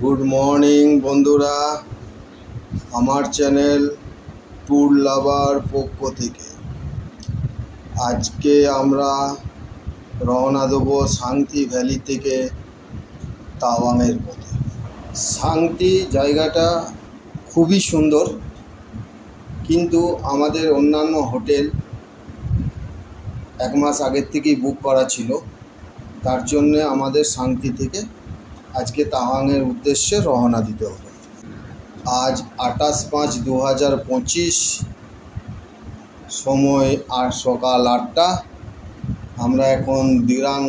Good morning বন্ধুরা, আমার channel tour লাভার পক্ষ থেকে আজকে আমরা রওনা দেবো সাংতি ভ্যালি থেকে তাওয়াংয়ের পথে। সাংতি জায়গাটা খুবই সুন্দর, কিন্তু আমাদের অন্যান্য হোটেল এক মাস আগের থেকেই বুক করা ছিল, তার জন্যে আমাদের সাংতি থেকে আজকে তাওয়াংয়ের উদ্দেশ্যে রওনা দিতে হবে। আজ 28/5/2025, সময় আর সকাল 8টা। আমরা এখন দিরাং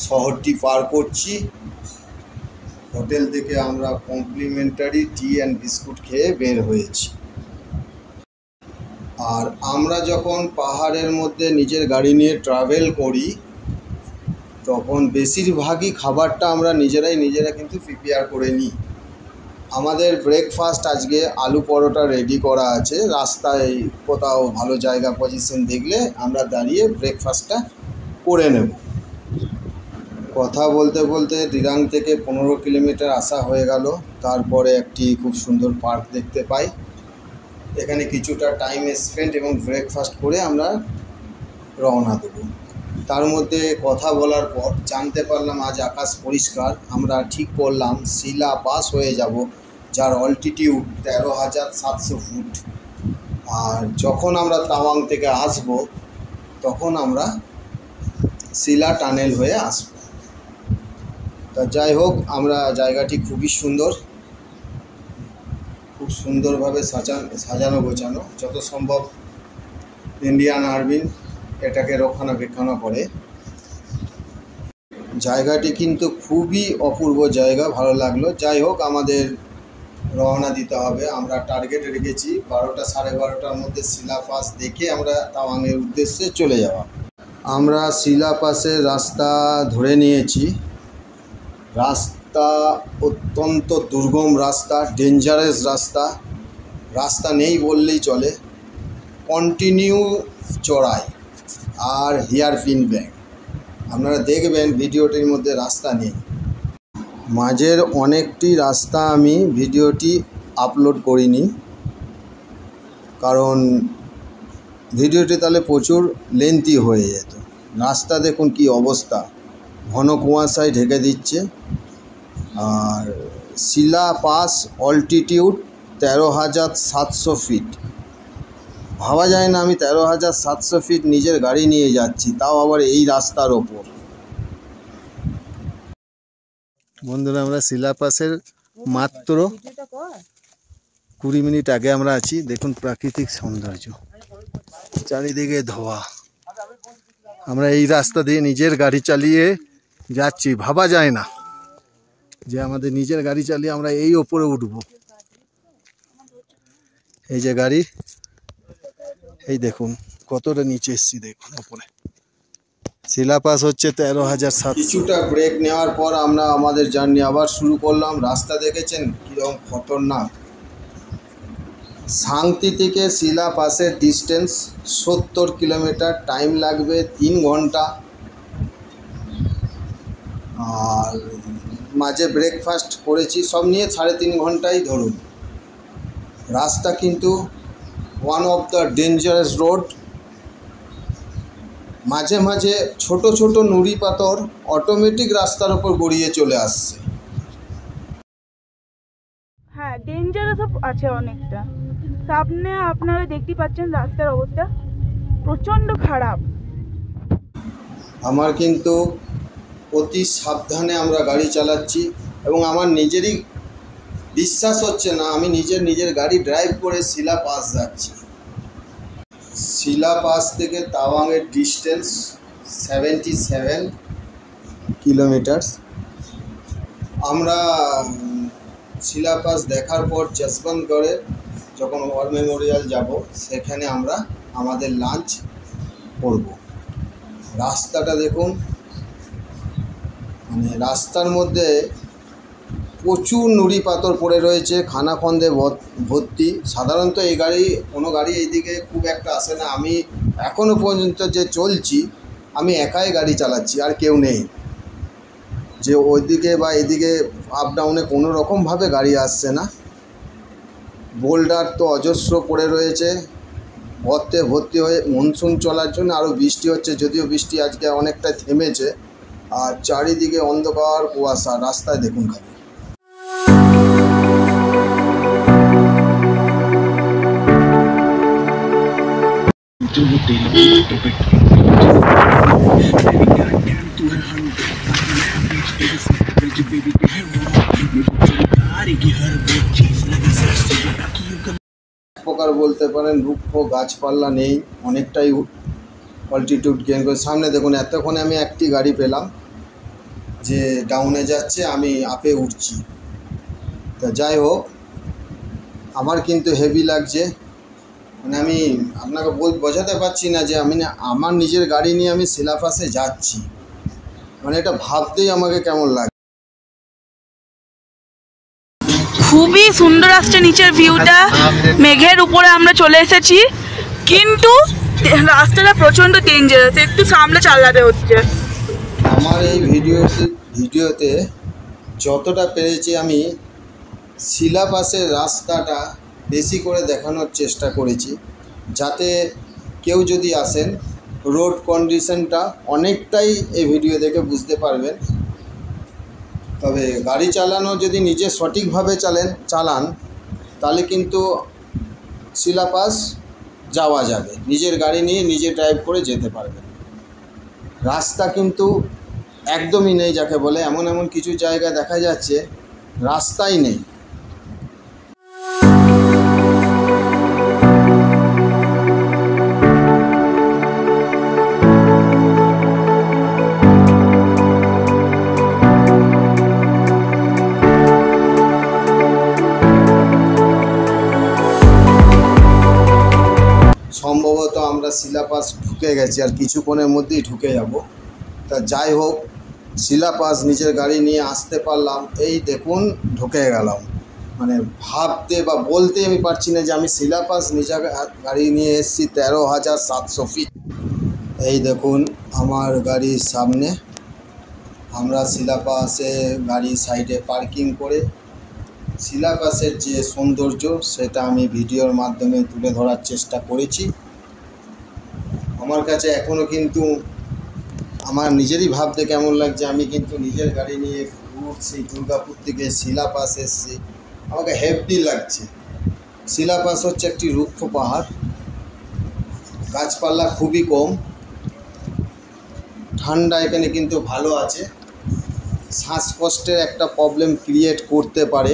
শহরটি পার করছি। হোটেল থেকে আমরা কমপ্লিমেন্টারি টি অ্যান্ড বিস্কুট খেয়ে বের হয়েছি। আর আমরা যখন পাহাড়ের মধ্যে নিজের গাড়ি নিয়ে ট্রাভেল করি তখন বেশিরভাগই খাবারটা আমরা নিজেরা কিন্তু প্রিপেয়ার করে নিই। আমাদের ব্রেকফাস্ট আজকে আলু পরোটা রেডি করা আছে। রাস্তায় কোথাও ভালো জায়গা পজিশন দেখলে আমরা দাঁড়িয়ে ব্রেকফাস্টটা করে নেব। কথা বলতে বলতে দিরাং থেকে 15 কিলোমিটার আসা হয়ে গেল। তারপরে একটি খুব সুন্দর পার্ক দেখতে পাই। এখানে কিছুটা টাইম স্পেন্ড এবং ব্রেকফাস্ট করে আমরা রওনা দেব। তার মধ্যে কথা বলার পর জানতে পারলাম আজ আকাশ পরিষ্কার। আমরা ঠিক করলাম শিলা পাস হয়ে যাব, যার অল্টিটিউড 13,700 ফুট। আর যখন আমরা তাওয়াং থেকে আসব তখন আমরা শিলা টানেল হয়ে আসব। তা যাই হোক, আমরা জায়গাটি খুবই সুন্দর, খুব সুন্দরভাবে সাজানো গোছানো। যত সম্ভব ইন্ডিয়ান আর্মি এটাকে রক্ষণাবেক্ষণ করে। জায়গাটি কিন্তু খুবই অপূর্ব জায়গা, ভালো লাগলো। যাই হোক, আমাদের রওনা দিতে হবে। আমরা টার্গেট রেখেছি 12টা 12:30টার মধ্যে শিলা পাস দেখে আমরা তাওয়াংয়ের উদ্দেশ্যে চলে যাওয়া। আমরা শিলা পাসের রাস্তা ধরে নিয়েছি। রাস্তা অত্যন্ত দুর্গম রাস্তা, ডেঞ্জারাস রাস্তা নেই বললেই চলে। কন্টিনিউ চড়াই আর হেয়ারপিন ব্যাগ। আপনারা দেখবেন ভিডিওটির মধ্যে রাস্তা নেই। মাঝের অনেকটি রাস্তা আমি ভিডিওটি আপলোড করিনি, কারণ ভিডিওটি তাহলে প্রচুর লেন্থি হয়ে যেত। রাস্তা দেখুন কি অবস্থা, ঘন কুয়াশায় ঢেকে দিচ্ছে। আর শিলা পাস অল্টিটিউড 13,700 ফিট। ভাবা যায় না আমি 13,700 ফিট নিজের গাড়ি নিয়ে যাচ্ছি, তাও আবার এই রাস্তার ওপর। বন্ধুরা, আমরা শিলা পাসের মাত্র 20 মিনিট আগে আমরা আছি। দেখুন প্রাকৃতিক সৌন্দর্য, চারিদিকে ধোয়া। আমরা এই রাস্তা দিয়ে নিজের গাড়ি চালিয়ে যাচ্ছি। ভাবা যায় না যে আমাদের নিজের গাড়ি চালিয়ে আমরা এই ওপরে উঠব। এই যে গাড়ি, এই দেখুন কতটা নিচে এসছি, দেখুন ওপরে। শিলা পাস হচ্ছে 13,700। কিছুটা ব্রেক নেওয়ার পর আমরা আমাদের জার্নি আবার শুরু করলাম। রাস্তা দেখেছেন কীরকম খতরনাক। সাংতি থেকে শিলা পাসের ডিস্টেন্স 70 কিলোমিটার, টাইম লাগবে 3 ঘন্টা। আর মাঝে ব্রেকফাস্ট করেছি, সব নিয়ে 3.5 ঘন্টাই ধরুন। রাস্তা কিন্তু one of the dangerous road. মাঝে মাঝে ছোট ছোট নুড়ি পাথর অটোমেটিক রাস্তার ওপর গড়িয়ে চলে আসছে। হ্যাঁ, ডেঞ্জারাস আছে অনেকটা। সামনে আপনারা দেখতে পাচ্ছেন রাস্তার অবস্থা প্রচণ্ড খারাপ। আমার কিন্তু অতি সাবধানে আমরা গাড়ি চালাচ্ছি এবং আমার নিজেরই বিশ্বাস হচ্ছে না আমি নিজের গাড়ি ড্রাইভ করে শিলা পাস যাচ্ছি। শিলা পাস থেকে তাওয়াংয়ের ডিস্টেন্স 77 কিলোমিটার। আমরা শিলা পাস দেখার পর যশবন্তগড়ে যখন ওয়ার মেমোরিয়াল যাব, সেখানে আমরা আমাদের লাঞ্চ করব। রাস্তাটা দেখুন, মানে রাস্তার মধ্যে প্রচুর নুড়ি পাথর পড়ে রয়েছে, খানাখন্দে ভর্তি। সাধারণত কোনো গাড়ি এইদিকে খুব একটা আসে না। আমি এখনও পর্যন্ত যে চলছি, আমি একাই গাড়ি চালাচ্ছি, আর কেউ নেই যে ওইদিকে বা এদিকে আপ ডাউনে কোনো রকমভাবে গাড়ি আসছে না। বোল্ডার তো অজস্র পড়ে রয়েছে গর্তে ভর্তি হয়ে। মনসুন চলার জন্য আরও বৃষ্টি হচ্ছে, যদিও বৃষ্টি আজকে অনেকটা থেমেছে। আর চারিদিকে অন্ধকার কুয়াশা, রাস্তায় দেখুন খালি। প্রকার বলতে পারেন রুক্ষ, গাছপালা নেই, অনেকটাই অল্টিটিউড গেইন করে। সামনে দেখুন, এতক্ষণে আমি একটি গাড়ি পেলাম যে ডাউনে যাচ্ছে, আমি আপে উঠছি। তা যাই হোক, আমার কিন্তু হেভি লাগছে। মানে আমি আপনাকে বোঝাতে পারছি না যে আমি আমার নিজের গাড়ি নিয়ে আমি সিলাপাসে যাচ্ছি। মানে এটা ভাবতেই আমাকে কেমন লাগে। খুবই সুন্দর আসছে নিচের ভিউটা, মেঘের উপরে আমরা চলে এসেছি, কিন্তু রাস্তাটা প্রচণ্ড ডেঞ্জারাস, একটু সামনে চালাতে হচ্ছে। আমার এই ভিডিওতে যতটা পেরেছি আমি সিলাপাসের রাস্তাটা বেশি করে দেখানোর চেষ্টা করেছি, যাতে কেউ যদি আসেন রোড কন্ডিশনটা অনেকটাই এই ভিডিও দেখে বুঝতে পারবেন। তবে গাড়ি চালানো যদি নিজে সঠিকভাবে চালান তাহলে কিন্তু সিলাপাস যাওয়া যাবে, নিজের গাড়ি নিয়ে নিজে ড্রাইভ করে যেতে পারবেন। রাস্তা কিন্তু একদমই নেই যাকে বলে, এমন এমন কিছু জায়গা দেখা যাচ্ছে রাস্তাই নেই। সম্ভবত আমরা সিলাপাস ঢুকে গেছি, আর কিছুক্ষণের মধ্যেই ঢুকে যাব। তা যাই হোক, সিলাপাস নিজের গাড়ি নিয়ে আসতে পারলাম, এই দেখুন ঢুকে গেলাম। মানে ভাবতে বা বলতে আমি পারছি না যে আমি সিলাপাস নিজের গাড়ি নিয়ে এসেছি 13,700 ফিট। এই দেখুন আমার গাড়ির সামনে, আমরা সিলাপাসে গাড়ি সাইডে পার্কিং করে সিলাপাসের যে সৌন্দর্য সেটা আমি ভিডিওর মাধ্যমে তুলে ধরার চেষ্টা করেছি। আমার কাছে এখনও কিন্তু আমার নিজেরই ভাবতে কেমন লাগছে, আমি কিন্তু নিজের গাড়ি নিয়ে ঘুরছি, দুর্গাপুর থেকে সিলাপাস এসেছি, আমাকে হেভি লাগছে। সিলাপাস হচ্ছে একটি রুক্ষ পাহাড়, গাছপালা খুবই কম, ঠান্ডা এখানে কিন্তু ভালো আছে। শ্বাসকষ্টের একটা প্রবলেম ক্রিয়েট করতে পারে,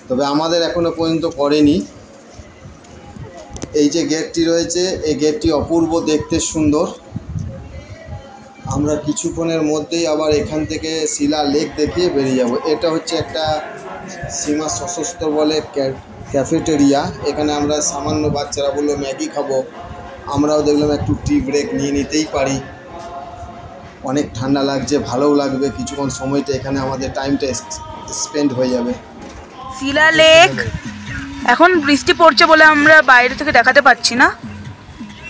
তবে আমাদের এখনও পর্যন্ত করেনি। এই যে গেটটি রয়েছে, এই গেটটি অপূর্ব দেখতে সুন্দর। আমরা কিছুক্ষণের মধ্যেই আবার এখান থেকে শিলা লেক দেখিয়ে বেরিয়ে যাব। এটা হচ্ছে একটা সীমা সশস্ত্র বলে ক্যাফেটেরিয়া, এখানে আমরা সামান্য বাচ্চারা বললো ম্যাগি খাবো, আমরাও দেখলাম একটু টি ব্রেক নিয়ে নিতেই পারি। অনেক ঠান্ডা লাগছে, ভালোও লাগবে, কিছুক্ষণ সময়টা এখানে আমাদের টাইমটা স্পেন্ড হয়ে যাবে। শিলা লেক, এখন বৃষ্টি পড়ছে বলে আমরা বাইরে থেকে দেখাতে পাচ্ছি না,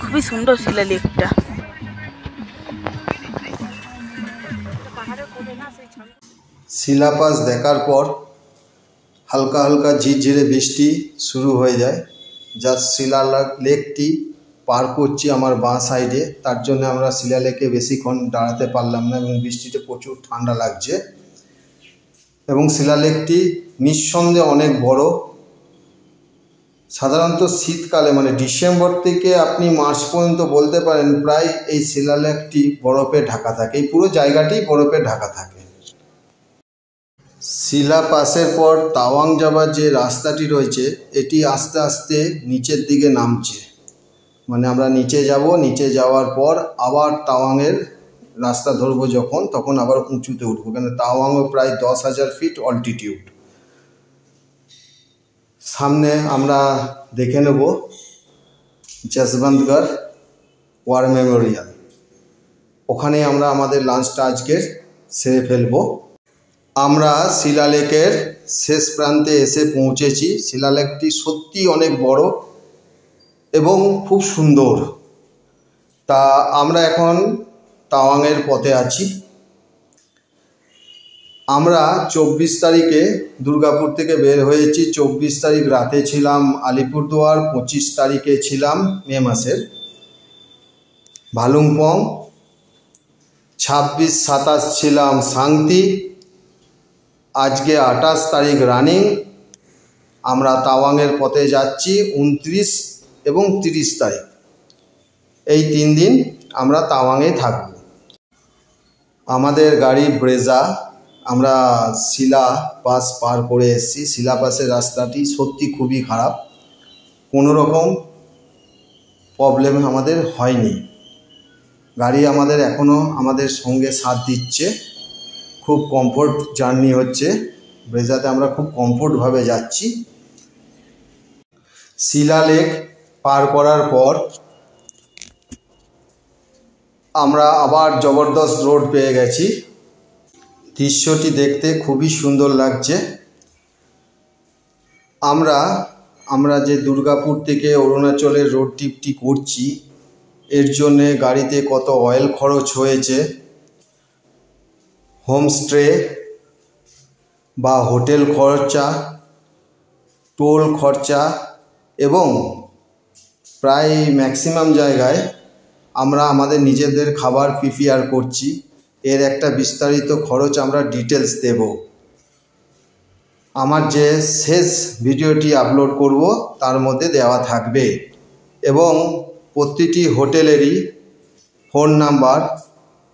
খুবই সুন্দর শিলা লেকটা। সিলাপাস দেখার পর হালকা হালকা ঝিরঝিরে বৃষ্টি শুরু হয়ে যায়। যা শিলা লেকটি পার করছি আমার বাঁ সাইডে, তার জন্য আমরা শিলা লেকে বেশিক্ষণ দাঁড়াতে পারলাম না এবং বৃষ্টিতে প্রচুর ঠান্ডা লাগছে। এবং শিলা লেকটি নিঃসন্দেহে অনেক বড়। সাধারণত শীতকালে মানে ডিসেম্বর থেকে আপনি মার্চ পর্যন্ত বলতে পারেন প্রায় এই শিলা লেকটি বরফে ঢাকা থাকে, এই পুরো জায়গাটি বরফে ঢাকা থাকে। সিলাপাসের পর তাওয়াং যাবার যে রাস্তাটি রয়েছে এটি আস্তে আস্তে নিচের দিকে নামছে, মানে আমরা নিচে যাব, নিচে যাওয়ার পর আবার তাওয়াংয়ের রাস্তা ধরবো যখন, তখন আবার উঁচুতে উঠবো, কেন তাওয়াংও প্রায় 10,000 ফিট অল্টিটিউড। সামনে আমরা দেখে নেব যশবন্তগড় ওয়ার মেমোরিয়াল, ওখানে আমরা আমাদের লাঞ্চটা আজকে সেরে ফেলবো। আমরা শিলা লেকের শেষ প্রান্তে এসে পৌঁছেছি। শিলা লেকটি সত্যি অনেক বড় এবং খুব সুন্দর। তা আমরা এখন তাওয়াংয়ের পথে আছি। আমরা 24 তারিখে দুর্গাপুর থেকে বের হয়েছি। 24 তারিখ রাতে ছিলাম আলিপুরদুয়ার, 25 তারিখে ছিলাম মে মাসের ভালুংপং, 26, 27 ছিলাম শান্তি, আজকে 28 তারিখ রানিং। আমরা তাওয়াংয়ের পথে যাচ্ছি 29 এবং 30 তারিখ। এই 3 দিন আমরা তাওয়াংয়ে থাকব। আমাদের গাড়ি ব্রেজা। আমরা শিলা পাস পার করে এসেছি। শিলা পাসের রাস্তাটি সত্যি খুবই খারাপ, কোনো রকম প্রবলেম আমাদের হয়নি। গাড়ি আমাদের এখনও আমাদের সঙ্গে সাথ দিচ্ছে, খুব কমফোর্ট জার্নি হচ্ছে। ব্রেজাতে আমরা খুব কমফোর্টভাবে যাচ্ছি। শিলা লেক পার করার পর আমরা আবার জবরদস্ত রোড পেয়ে গেছি। দৃশ্যটি দেখতে খুবই সুন্দর লাগছে। আমরা যে দুর্গাপুর থেকে অরুণাচলের রোড ট্রিপটি করছি, এর জন্যে গাড়িতে কত অয়েল খরচ হয়েছে, হোমস্টে বা হোটেল খরচা, টোল খরচা এবং প্রায় ম্যাক্সিমাম জায়গায় আমরা আমাদের নিজেদের খাবার প্রিপেয়ার করছি। এর একটা বিস্তারিত খরচ আমরা ডিটেলস দেব। আমার যে শেষ ভিডিওটি আপলোড করব তার মধ্যে দেওয়া থাকবে এবং প্রতিটি হোটেলেরই ফোন নাম্বার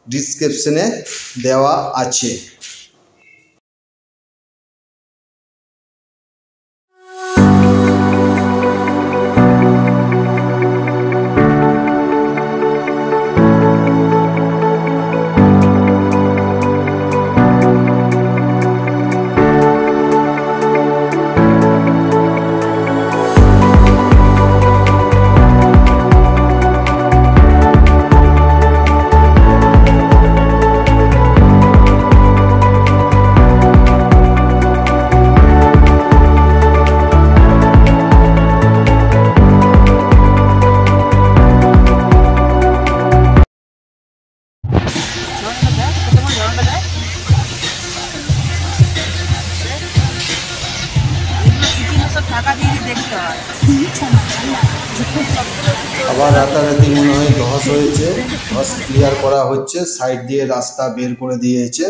ডিসক্রিপশনে দেওয়া আছে। আবার রাতারাতি মনে হয় ধস হয়েছে, ধস ক্লিয়ার করা হচ্ছে, সাইড দিয়ে রাস্তা বের করে দিয়েছে।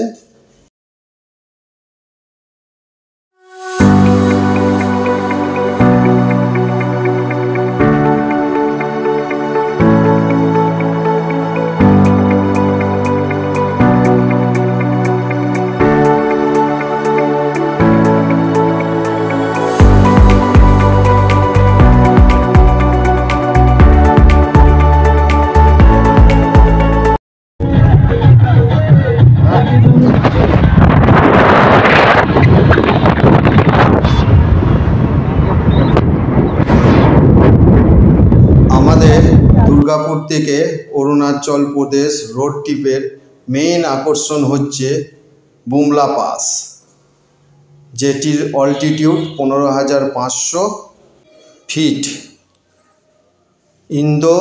দুর্গাপুর থেকে অরুণাচল প্রদেশ রোড ট্রিপের মেইন আকর্ষণ হচ্ছে বুমলা পাস, যেটির altitude 15,500 feet, Indo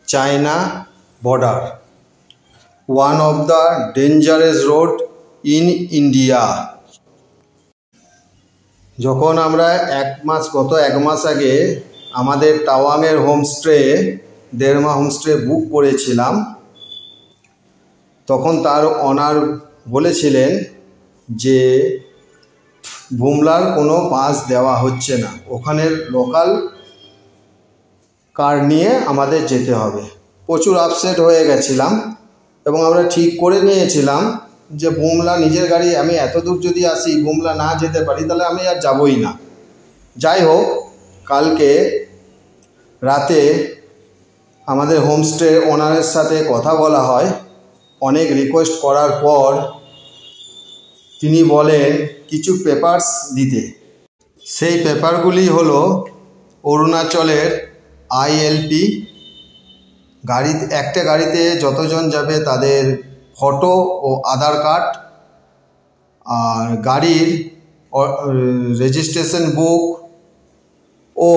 China border, one of the dangerous road in India. যখন আমরা গত এক মাস আগে আমাদের তাওয়াংয়ের হোমস্টে দেড়মা হোমস্টে বুক করেছিলাম, তখন তার অনার বলেছিলেন যে বুমলার কোনো পাস দেওয়া হচ্ছে না, ওখানের লোকাল কার নিয়ে আমাদের যেতে হবে। প্রচুর আপসেট হয়ে গেছিলাম এবং আমরা ঠিক করে নিয়েছিলাম যে বুমলা নিজের গাড়ি, আমি এত দূর যদি আসি বুমলা না যেতে পারি তাহলে আমি আর যাবই না। যাই হোক, কালকে রাতে আমাদের হোমস্টে ওনারের সাথে কথা বলা হয়। অনেক রিকোয়েস্ট করার পর তিনি বলেন কিছু পেপারস দিতে। সেই পেপারগুলি হলো অরুণাচলের ILP, একটা গাড়িতে যতজন যাবে তাদের ফটো ও আধার কার্ড, আর গাড়ির রেজিস্ট্রেশন বুক ও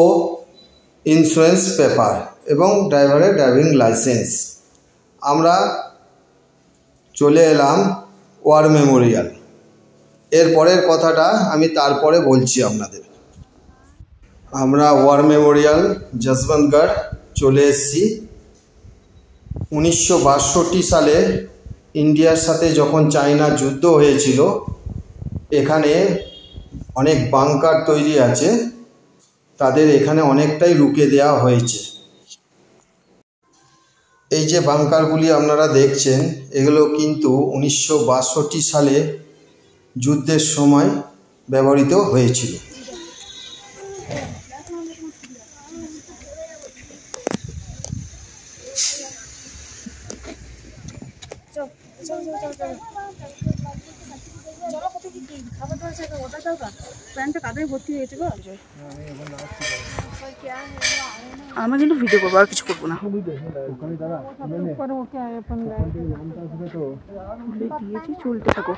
ইন্স্যুরেন্স পেপার এবং ড্রাইভারের ড্রাইভিং লাইসেন্স। আমরা চলে এলাম ওয়ার মেমোরিয়াল। এর পরের কথাটা আমি তারপরে বলছি আপনাদের। আমরা ওয়ার মেমোরিয়াল যশবন্তগড় চলে এসেছি। 1962 সালে ইন্ডিয়ার সাথে যখন চায়না যুদ্ধ হয়েছিল, এখানে অনেক বাংকার তৈরি আছে, তাদের এখানে অনেকটাই রুখে দেওয়া হয়েছে। এই যে বাংকারগুলি আপনারা দেখছেন, এগুলো কিন্তু 1962 সালে যুদ্ধের সময় ব্যবহৃত হয়েছিল। আমরা কিন্তু ভিডিও করবো, আর কিছু করবো না। দিয়েছি, চলতে থাকো।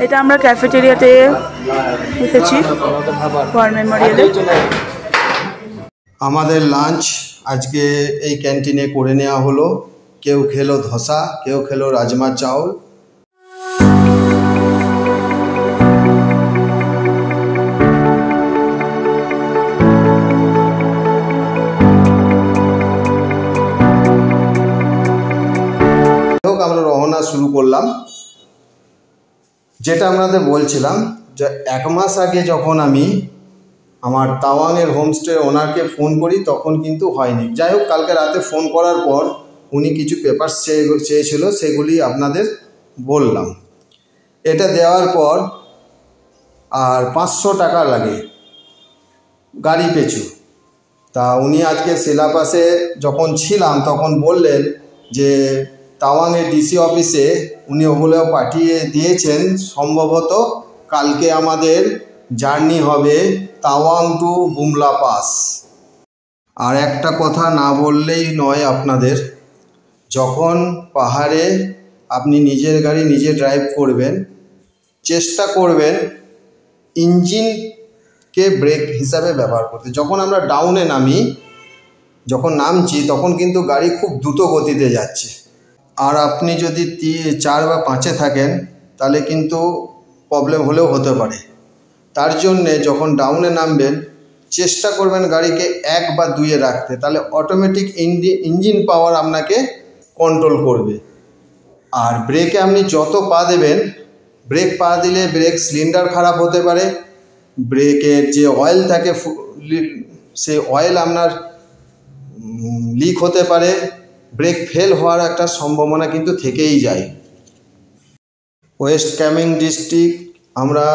এটা আমরা ক্যাফেটেরিয়াতে এসেছি, ওয়ার মেমোরিয়ালে। আমাদের লাঞ্চ আজকে এই ক্যান্টিনে করে নেওয়া হলো। কেউ খেলো ধোসা, কেউ খেলো রাজমা চাউল। আমরা রওনা শুরু করলাম। যেটা আপনাদের বলছিলাম যে 1 মাস আগে যখন আমি আমার তাওয়াংয়ের হোমস্টে ওনারকে ফোন করি, তখন কিন্তু হয়নি। যাই হোক, কালকে রাতে ফোন করার পর উনি কিছু পেপারস চেয়েছিল, সেগুলি আপনাদের বললাম। এটা দেওয়ার পর আর 500 টাকা লাগে গাড়ি পিছু। তা উনি আজকে সিলাবাসে যখন ছিলাম তখন বললেন যে তাওয়াংয়ের ডিসি অফিসে উনি ওগুলো পাঠিয়ে দিয়েছেন। সম্ভবত কালকে আমাদের জার্নি হবে তাওয়াং টু বুমলা পাস। আর একটা কথা না বললেই নয় আপনাদের, যখন পাহাড়ে আপনি নিজের গাড়ি নিজে ড্রাইভ করবেন, চেষ্টা করবেন ইঞ্জিনকে ব্রেক হিসাবে ব্যবহার করতে। যখন আমরা ডাউনে যখন নামছি তখন কিন্তু গাড়ি খুব দ্রুত গতিতে যাচ্ছে, আর আপনি যদি 4 বা 5-এ থাকেন তাহলে কিন্তু প্রবলেম হলেও হতে পারে। তার জন্যে যখন ডাউনে নামবেন চেষ্টা করবেন গাড়িকে 1 বা 2-এ রাখতে, তাহলে অটোমেটিক ইঞ্জিন পাওয়ার আপনাকে কন্ট্রোল করবে। আর ব্রেকে আপনি যত পা দেবেন, ব্রেক পা দিলে ব্রেক সিলিন্ডার খারাপ হতে পারে, ব্রেকের যে অয়েল থাকে সেই অয়েল আপনার লিক হতে পারে, ব্রেক ফেল হওয়ার একটা সম্ভাবনা কিন্তু থেকেই যায়। ওয়েস্ট কামেং ডিস্ট্রিক্ট আমরা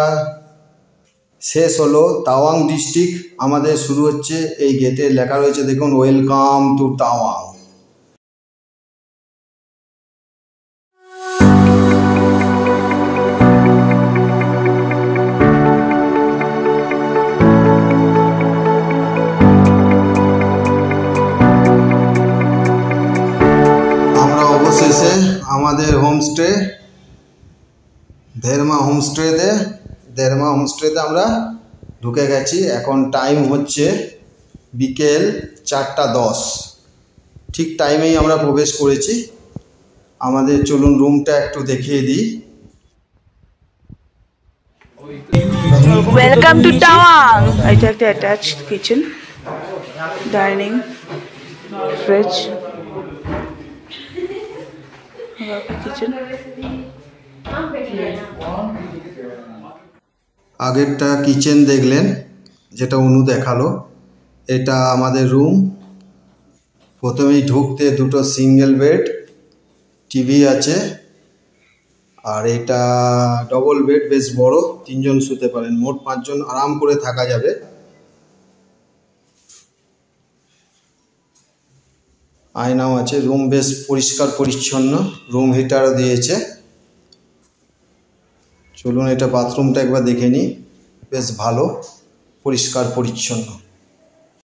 শেষ হলো, তাওয়াং ডিস্ট্রিক্ট আমাদের শুরু হচ্ছে। এই গেটে লেখা রয়েছে দেখুন, ওয়েলকাম টু তাওয়াং। আমরা অবশেষে আমাদের হোমস্টে ধেরমা হোমস্টেতে আমরা ঢুকে গেছি। এখন টাইম হচ্ছে বিকেল 4:10। ঠিক টাইমেই আমরা প্রবেশ করেছি। আমাদের চলুন রুমটা একটু দেখিয়ে দিই। Welcome to Tawang. এটা একটা attached kitchen, dining, fridge, kitchen. আগেরটা কিচেন দেখলেন, যেটা অনু দেখালো। এটা আমাদের রুম, প্রথমেই ঢুকতে দুটো সিঙ্গেল বেড, টিভি আছে, আর এটা ডবল বেড, বেশ বড়, 3 জন শুতে পারেন, মোট 5 জন আরাম করে থাকা যাবে। আয়নাও আছে, রুম বেশ পরিষ্কার পরিচ্ছন্ন, রুম হিটারও দিয়েছে। চলুন এটা বাথরুমটা একবার দেখে নিই, বেশ ভালো, পরিষ্কার পরিচ্ছন্ন।